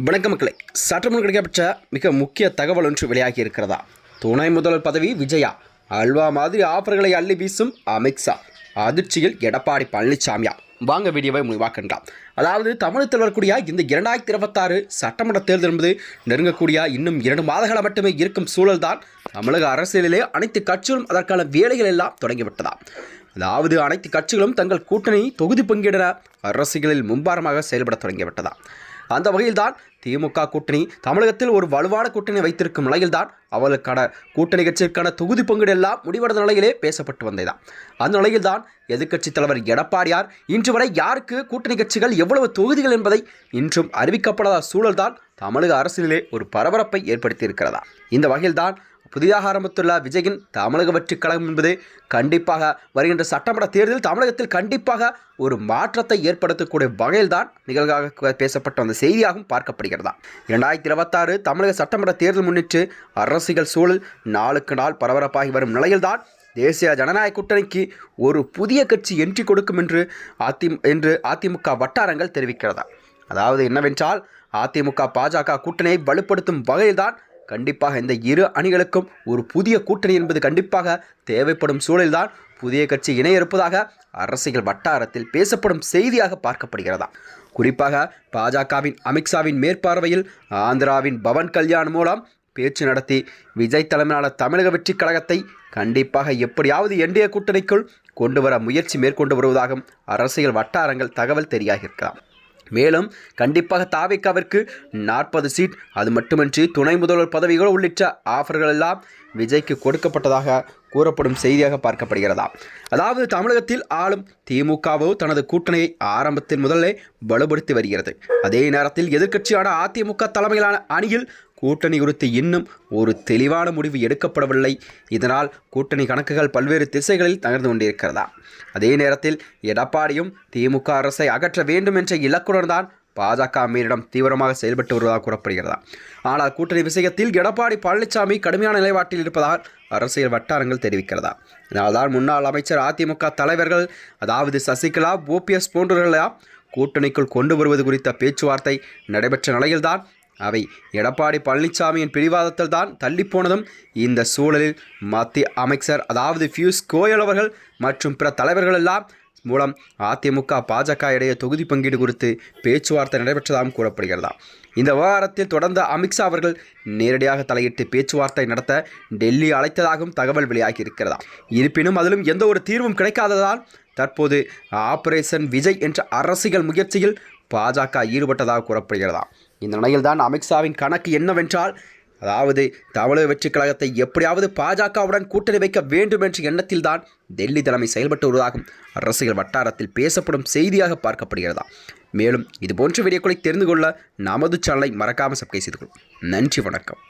வணக்க மக்களே, சற்றுமுன் கிடைக்கப்பட்ட மிக முக்கிய தகவல் ஒன்று வெளியாகி இருக்கிறதா? துணை முதல்வர் பதவி விஜயா, அல்வா மாதிரி ஆஃபர்களை அள்ளி வீசும் அமித்ஷா, அதிர்ச்சியில் எடப்பாடி பழனிசாமியா? வாங்க வீடியோவை முடிவாக்கலாம். அதாவது தமிழகத்தில் வரக்கூடிய இந்த 2026 சட்டமன்ற தேர்தல் என்பது நெருங்கக்கூடிய இன்னும் 2 மாதங்கள் மட்டுமே இருக்கும் சூழல்தான் தமிழக அரசியலிலே அனைத்து கட்சிகளும் அதற்கான வேலைகள் எல்லாம் தொடங்கிவிட்டதா? அதாவது அனைத்து கட்சிகளும் தங்கள் கூட்டணி தொகுதி பங்கீடு அரசியலில் மும்பாரமாக செயல்பட தொடங்கிவிட்டதா? அந்த வகையில்தான் திமுக கூட்டணி தமிழகத்தில் ஒரு வலுவான கூட்டணி வைத்திருக்கும் நிலையில்தான் அவர்களுக்கான கூட்டணி கட்சிக்கான தொகுதி பங்கீடு எல்லாம் முடிவடைந்த நிலையிலே பேசப்பட்டு வந்ததுதான். அந்த நிலையில்தான் எதிர்க்கட்சித் தலைவர் எடப்பாடியார் இன்று வரை யாருக்கு கூட்டணி கட்சிகள் எவ்வளவு தொகுதிகள் என்பதை இன்றும் அறிவிக்கப்படாத சூழல்தான் தமிழக அரசியலிலே ஒரு பரபரப்பை ஏற்படுத்தி இருக்கிறதா? இந்த வகையில்தான் புதிதாக ஆரம்பித்துள்ள விஜயின் தமிழக வெற்றிக் கழகம் என்பது கண்டிப்பாக வருகின்ற சட்டமன்ற தேர்தலில் தமிழகத்தில் கண்டிப்பாக ஒரு மாற்றத்தை ஏற்படுத்தக்கூடிய வகையில்தான் நிகழ்வாக பேசப்பட்ட அந்த செய்தியாகவும் பார்க்கப்படுகிறதா? 2026 தமிழக சட்டமன்ற தேர்தல் முன்னிட்டு அரசியல் சூழல் நாளுக்கு நாள் பரபரப்பாகி வரும் நிலையில்தான் தேசிய ஜனநாயக கூட்டணிக்கு ஒரு புதிய கட்சி என்ட்ரி கொடுக்கும் என்று அதிமுக வட்டாரங்கள் தெரிவிக்கிறதா? அதாவது என்னவென்றால் அதிமுக பாஜக கூட்டணியை வலுப்படுத்தும் வகையில்தான் கண்டிப்பாக இந்த இரு அணிகளுக்கும் ஒரு புதிய கூட்டணி என்பது கண்டிப்பாக தேவைப்படும் சூழலில்தான் புதிய கட்சி இணைய இருப்பதாக அரசியல் வட்டாரத்தில் பேசப்படும் செய்தியாக பார்க்கப்படுகிறதா? குறிப்பாக பாஜகவின் அமித்ஷாவின் மேற்பார்வையில் ஆந்திராவின் பவன் கல்யாண் மூலம் பேச்சு நடத்தி விஜய் தலைமையிலான தமிழக வெற்றிக் கழகத்தை கண்டிப்பாக எப்படியாவது என்டிஏ கூட்டணிக்குள் கொண்டு வர முயற்சி மேற்கொண்டு வருவதாகவும் அரசியல் வட்டாரங்கள் தகவல் தெரியாகியிருக்கலாம். மேலும் கண்டிப்பாக தாவேக்காவிற்கு 40 சீட், அது மட்டுமின்றி துணை முதல்வர் பதவிகள் உள்ளிட்ட ஆஃபர்கள் எல்லாம் விஜய்க்கு கொடுக்கப்பட்டதாக கூறப்படும் செய்தியாக பார்க்கப்படுகிறதா? அதாவது தமிழகத்தில் ஆளும் திமுகவோ தனது கூட்டணியை ஆரம்பத்தில் முதலே வலுப்படுத்தி வருகிறது. அதே நேரத்தில் எதிர்க்கட்சியான அதிமுக தலைமையிலான அணியில் கூட்டணி குறித்து இன்னும் ஒரு தெளிவான முடிவு எடுக்கப்படவில்லை. இதனால் கூட்டணி கணக்குகள் பல்வேறு திசைகளில் நகர்ந்து கொண்டிருக்கிறதா? அதே நேரத்தில் எடப்பாடியும் திமுக அரசை அகற்ற வேண்டும் என்ற இலக்குடன் தான் பாஜக மீறிடம் தீவிரமாக செயல்பட்டு வருவதாக கூறப்படுகிறதா? ஆனால் கூட்டணி விஷயத்தில் எடப்பாடி பழனிசாமி கடுமையான நிலைப்பாட்டில் இருப்பதால் அரசியல் வட்டாரங்கள் தெரிவிக்கிறதா? இதனால்தான் முன்னாள் அமைச்சர் அதிமுக தலைவர்கள், அதாவது சசிகலா, ஓபிஎஸ் போன்றவர்களெல்லாம் கூட்டணிக்குள் கொண்டு வருவது குறித்த பேச்சுவார்த்தை நடைபெற்ற நிலையில்தான் அவை எடப்பாடி பழனிசாமியின் பிடிவாதத்தில் தான் தள்ளிப்போனதும் இந்த சூழலில் மத்திய அமைச்சர், அதாவது பியூஷ் கோயல் அவர்கள் மற்றும் பிற தலைவர்கள் எல்லாம் மூலம் அதிமுக பாஜக இடையே தொகுதி பங்கீடு குறித்து பேச்சுவார்த்தை நடைபெற்றதாகவும் கூறப்படுகிறதா? இந்த விவகாரத்தில் தொடர்ந்த அமித்ஷா அவர்கள் நேரடியாக தலையிட்டு பேச்சுவார்த்தை நடத்த டெல்லி அழைத்ததாகவும் தகவல் வெளியாகி இருக்கிறதா? இருப்பினும் அதிலும் எந்த ஒரு தீர்வும் கிடைக்காததால் தற்போது ஆபரேஷன் விஜய் என்ற அரசியல் முயற்சியில் பாஜக ஈடுபட்டதாக கூறப்படுகிறதா? இந்த நிலையில்தான் அமித்ஷாவின் கணக்கு என்னவென்றால், அதாவது தமிழக வெற்றிக் கழகத்தை எப்படியாவது பாஜகவுடன் கூட்டணி வைக்க வேண்டும் என்ற எண்ணத்தில் தான் டெல்லி தலைமை செயல்பட்டு வருவதாகவும் அரசியல் வட்டாரத்தில் பேசப்படும் செய்தியாக பார்க்கப்படுகிறதா? மேலும் இதுபோன்ற வீடியோக்களை தெரிந்து கொள்ள நமது சேனலை மறக்காமல் சப்ஸ்கிரைப் செய்து கொள்ளும். நன்றி, வணக்கம்.